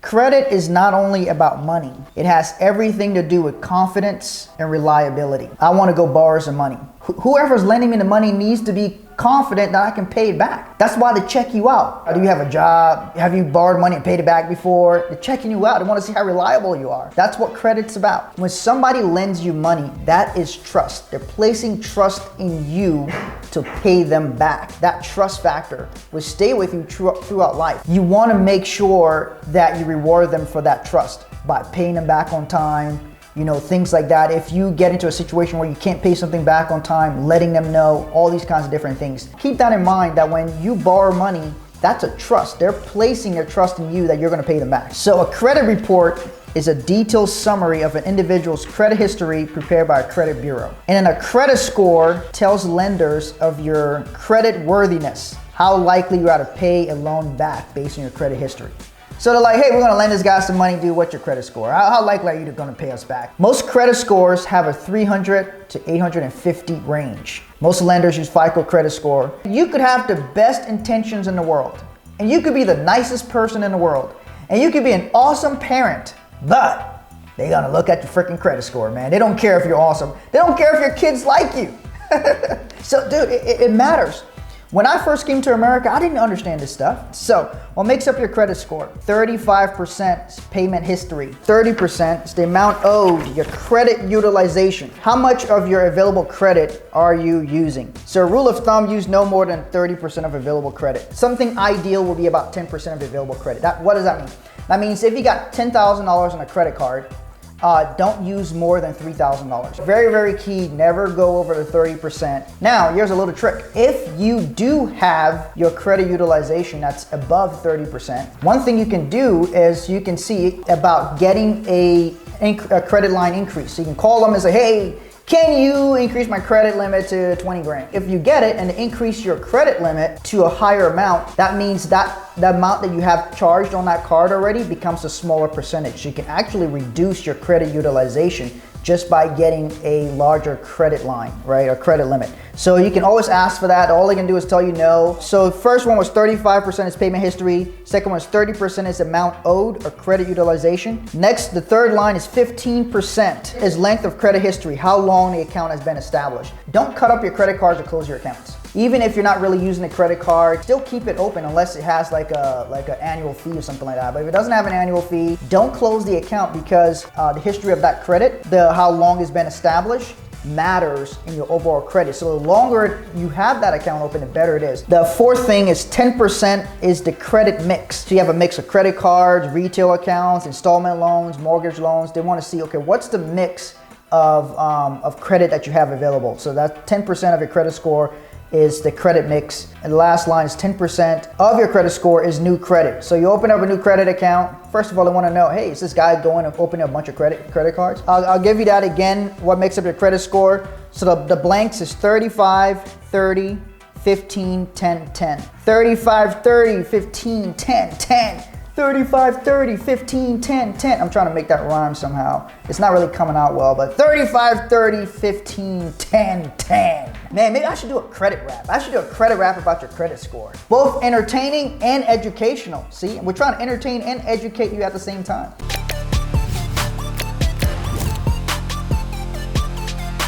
Credit is not only about money. It has everything to do with confidence and reliability. I want to go borrow some money. Whoever's lending me the money needs to be confident that I can pay it back. That's why they check you out. Do you have a job? Have you borrowed money and paid it back before? They're checking you out. They want to see how reliable you are. That's what credit's about. When somebody lends you money, that is trust. They're placing trust in you to pay them back. That trust factor will stay with you throughout life. You want to make sure that you reward them for that trust by paying them back on time, things like that. If you get into a situation where you can't pay something back on time, letting them know, all these kinds of different things. Keep that in mind, that when you borrow money, that's a trust. They're placing their trust in you that you're going to pay them back. So a credit report is a detailed summary of an individual's credit history prepared by a credit bureau. And then a credit score tells lenders of your credit worthiness, how likely you are to pay a loan back based on your credit history. So they're like, hey, we're gonna lend this guy some money, dude, what's your credit score? How likely are you gonna pay us back? Most credit scores have a 300 to 850 range. Most lenders use FICO credit score. You could have the best intentions in the world, and you could be the nicest person in the world, and you could be an awesome parent, but they're gonna look at your freaking credit score, man. They don't care if you're awesome. They don't care if your kids like you. So, dude, it matters. When I first came to America, I didn't understand this stuff. So, what makes up your credit score? 35% is payment history. 30% is the amount owed, your credit utilization. How much of your available credit are you using? So, a rule of thumb, use no more than 30% of available credit. Something ideal will be about 10% of available credit. What does that mean? That means if you got $10,000 on a credit card, don't use more than $3,000. Very, very key, never go over the 30%. Now, here's a little trick. If you do have your credit utilization that's above 30%, one thing you can do is you can see about getting a credit line increase. So you can call them and say, hey, can you increase my credit limit to 20 grand? If you get it and increase your credit limit to a higher amount, that means that the amount that you have charged on that card already becomes a smaller percentage. So you can actually reduce your credit utilization just by getting a larger credit line, right, or credit limit. So you can always ask for that. All they can do is tell you no. So the first one was 35% is payment history. Second one is 30% is amount owed or credit utilization. Next, the third line is 15% is length of credit history, how long the account has been established. Don't cut up your credit cards or close your accounts. Even if you're not really using the credit card, still keep it open unless it has like an annual fee or something like that. But if it doesn't have an annual fee, don't close the account, because the history of that credit, how long it's been established, matters in your overall credit. So the longer you have that account open, the better it is. The fourth thing is 10% is the credit mix. So you have a mix of credit cards, retail accounts, installment loans, mortgage loans. They want to see, okay, what's the mix of credit that you have available? So that 10% of your credit score is the credit mix. And the last line is 10% of your credit score is new credit. So you open up a new credit account. First of all, they want to know, hey, is this guy going to open a bunch of credit cards? I'll give you that again, what makes up your credit score. So the blanks is 35, 30, 15, 10, 10. 35, 30, 15, 10, 10. 35, 30, 15, 10, 10. I'm trying to make that rhyme somehow. It's not really coming out well, but 35, 30, 15, 10, 10. Man, maybe I should do a credit rap. I should do a credit rap about your credit score. Both entertaining and educational. See, we're trying to entertain and educate you at the same time.